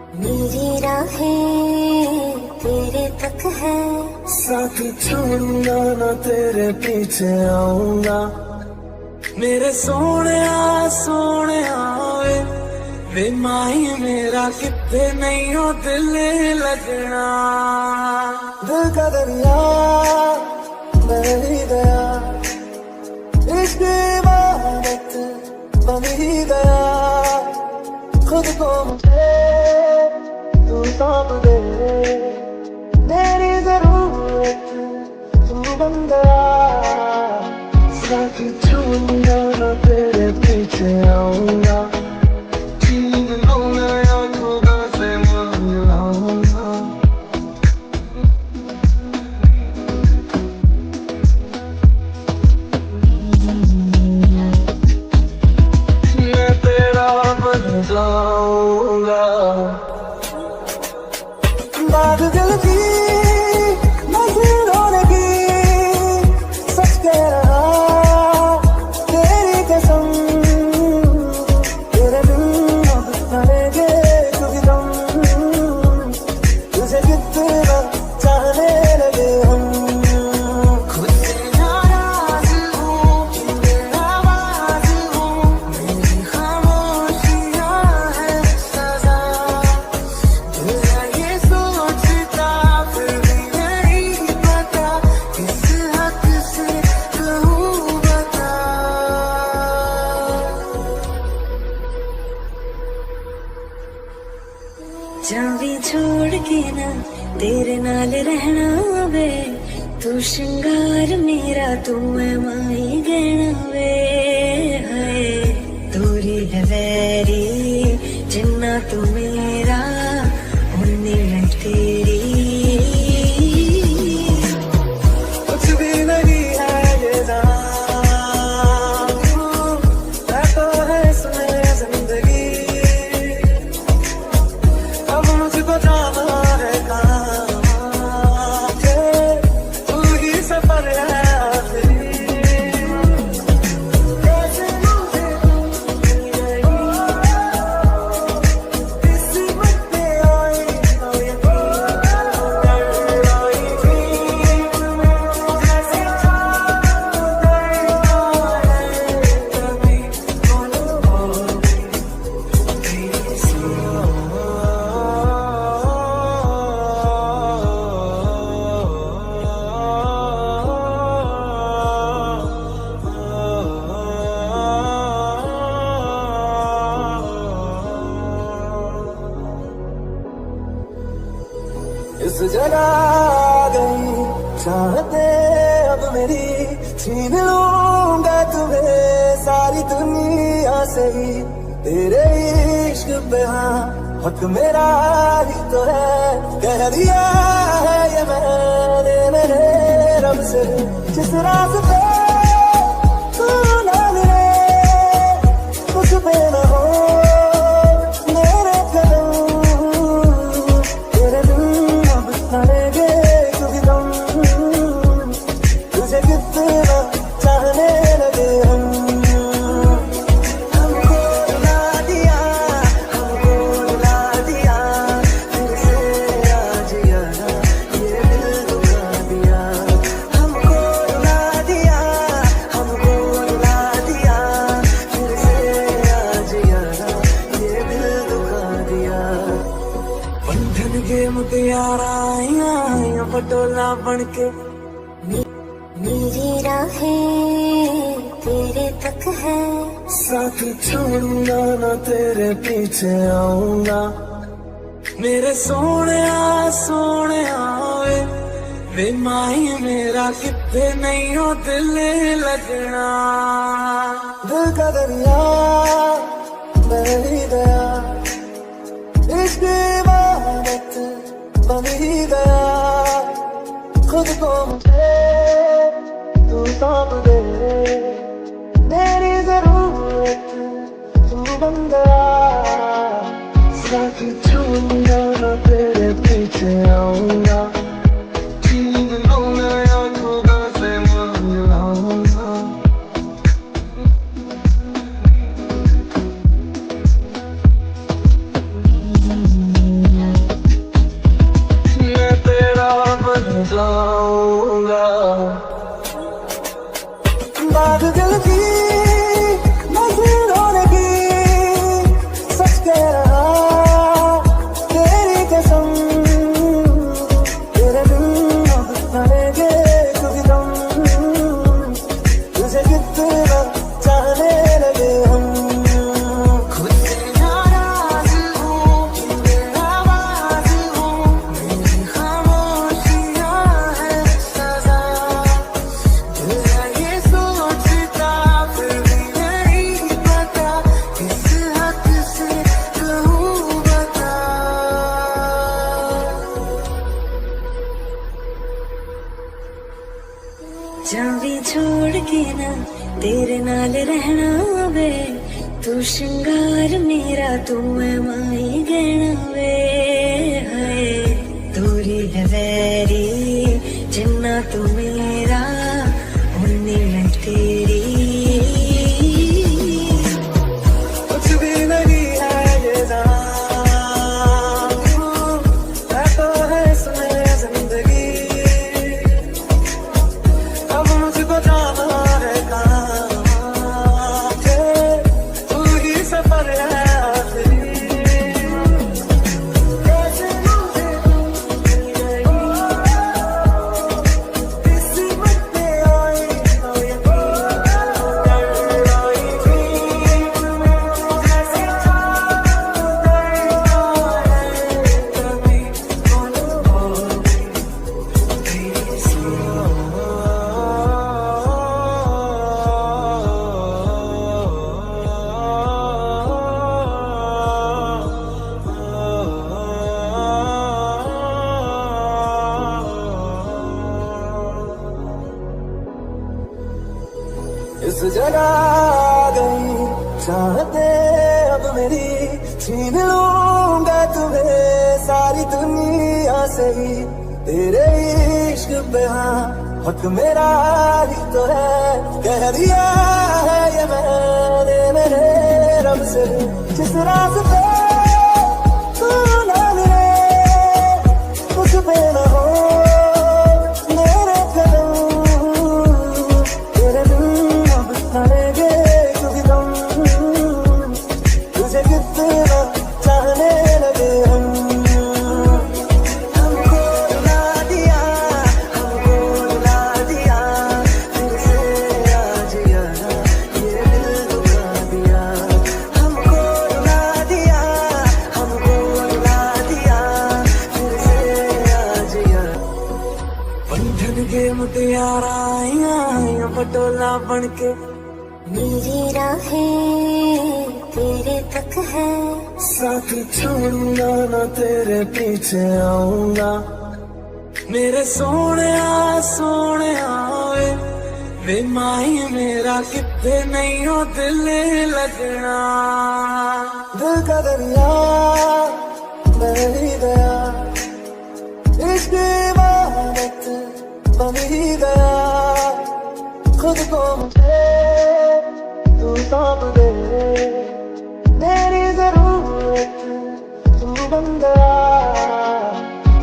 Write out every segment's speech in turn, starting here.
मेरी राहें तेरे तक है, साथ छोड़ूंगा ना तेरे पीछे आऊंगा। मेरे सोने सोने वे वे माही मेरा कितने नहीं हो दिल लगना। दिल का दरिया बह गया, इश्क इबादत बन ही गया। खुद को मुझे तू सौंप दे, तेरी जरूरत तू बन गया। साथ छूंगा ना तेरे पीछे आऊंगा, छीन लूंगा आंखों से मिलाऊंगा। मैं तेरा बन जाऊंगा। बात दिल की नजरों लगी, सच कह रहा तेरी कसम। तेरे बिन अब करेंगे कभी दम, तुझे कितना चाहने लगे हम। खुद से नाराज हूँ, बेआवाज हूँ, मेरी खामोशियाँ है सजा। ये सोचता फिर भी नहीं पता, किस हद से कहूँ बता। जावी छोड़ के ना तेरे नाल रहना वे, तू श्रृंगार मेरा तू है माई गहना वे। हाय दूरी है वैरी जिन्ना तू मेरा, उन्नी है तेरी। कुछ भी नहीं है ये जान, है तो है इसमें जिंदगी। अब मुझको जाना है कहाँ, तू ही सफर है आखिरी। कैसे मुझे तू मिल गई, किस्मत में आई तो यकीन कर आई थी। जैसे चाँद गए कभी बोलो इस जगह आ गई चाहते अब मेरी, छीन लूंगा तुम्हें सारी दुनिया से ही। तेरे इश्क पे हाँ हक मेरा ही तो है, कह दिया है ये मैंने मेरे रब से। जिस रास्ते तू ना मिले उस पे ना हो मेरे कदम, तेरे बिन अब करेंगे कभी दम, तुझे कितना चाहने लगे हम। हमको रुला दिया, हमको रुला दिया, फिर से आज यारा ये दिल दुखा दिया। हमको रुला दिया, हमको रुला दिया, फिर से आज यारा ये दिल दुखा दिया। बंधन के मुटियारा आइया पटोला बनके, मेरी राहें तेरे तक है, साथ छोड़ूंगा ना तेरे पीछे आऊंगा। मेरे सोने सोने वे वे माही मेरा कितने नहीं हो दिल लगना। दिल का दरिया बह ही गया, इश्क इबादत बन ही गया। खुद को मुझे तू सौंप दे, तेरी जरूरत तू बन गया। साथ छूंगा ना तेरे पीछे आऊंगा, छीन लूंगा आंखों से मिलाऊंगा। के ना तेरे नाल रहना वे, तू श्रृंगार मेरा तू है माई गहना वे। हाय दूरी है वैरी जिन्ना तू मेरा, उन्नी मैं तेरी। कुछ भी नहीं है ये जान, है तो है इसमें जिंदगी। अब मुझको जाना है कहाँ, तू ही सफर है आखिरी। कैसे मुझे तू मिल गई, किस्मत में आई तो यकीन कर आई थी। जैसे चाँद उतरता है कभी बोलो तेरी सी। इस जगह गई चाहते अब मेरी, छीन लूंगा तुम्हें सारी दुनिया से ही। तेरे इश्क पे हाँ हक मेरा ही तो है, कह दिया है ये मैंने मेरे रब से। जिस रास्ते तू ना मिले उस पे न हो मेरे कदम, तेरे बिन अब खड़ेंगे कभी दम। तुझे कितना चाहने लगे हम, हमको रुला दिया, हमको रुला दिया। फिर से आज यारा ये दिल दुखा दिया। हमको रुला दिया, हमको रुला दिया। फिर से आज यारा बंधन के मुटियारा आइया पटोला बनके। मेरी राहें तेरे तक है, साथ छोड़ूंगा ना तेरे पीछे आऊंगा। मेरे सोने सोने वे, वे माही मेरा कितने नहीं हो दिल लगना। दिल का दरिया बह ही गया, इश्क इबादत बन ही गया। खुद को मुझे तू सौंप दे, मेरी जरूरत तू बन गया।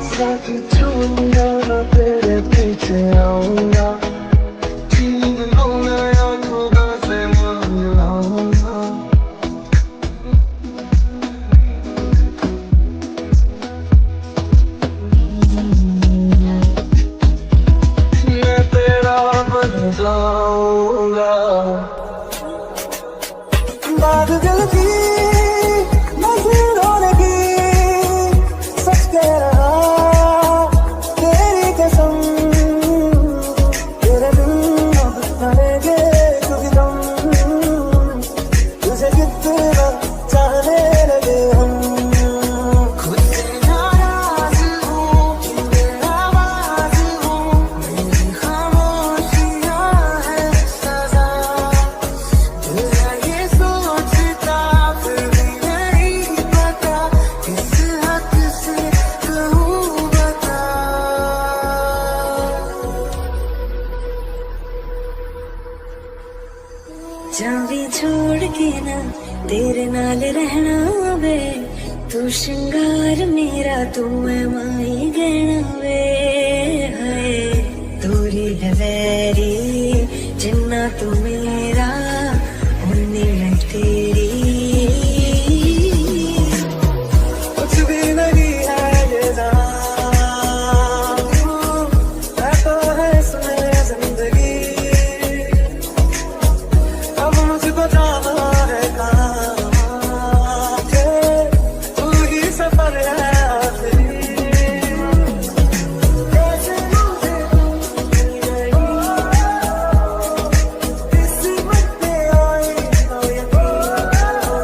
साथ छोड़ूंगा ना तेरे पीछे आऊंगा। छीन लूंगा आँखों से मान लाऊंगा। मैं तेरा बन जाऊंगा। बात दिल की नजरों की सच कह रहा, तेरी कसम। तेरे बिन अब खड़ेंगे कभी दम, तुझे कितना चाहने लगे हम। खुद से नाराज हूँ कि बेआवाज़ हूँ, मेरी खामोशियाँ है सजा। दिल है ये सोचता फिर भी नहीं पता, किस हद से कहूँ बता। जावी छोड़ के ना तेरे नाल रहना वे, तू श्रृंगार मेरा तू है माई गहना वे। हाय दूरी है वैरी जिन्ना तू मेरा, उन्नी मैं तेरी। कुछ भी नहीं है ये जान, है तो है इसमें जिंदगी। अब मुझको जाना है कहाँ, तू ही सफर है आखिरी। कैसे मुझे तू मिल गई, किस्मत में आई तो यकीन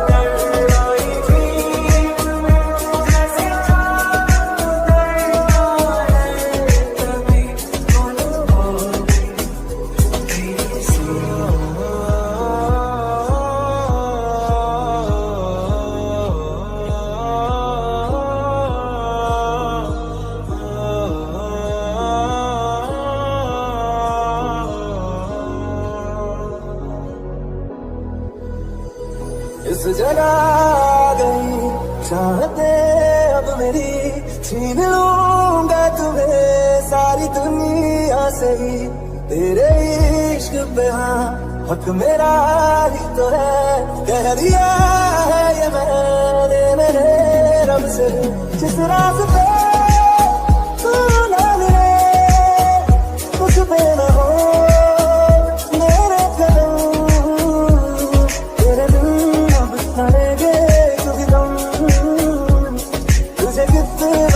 कर आई थी। जैसे चाँद उतरता है कभी बोलो तेरी सी। अब मेरी छीन लूंगा तुम्हें सारी दुनिया से ही तेरे इश्क पे हाँ हक मेरा ही तो है कह दिया है ये मैंने मेरे रब से जिस रास्ते तू ना मिले कुछ पे ना हो मेरे कदम तेरे बिन अब खड़ेगे तुझे कितने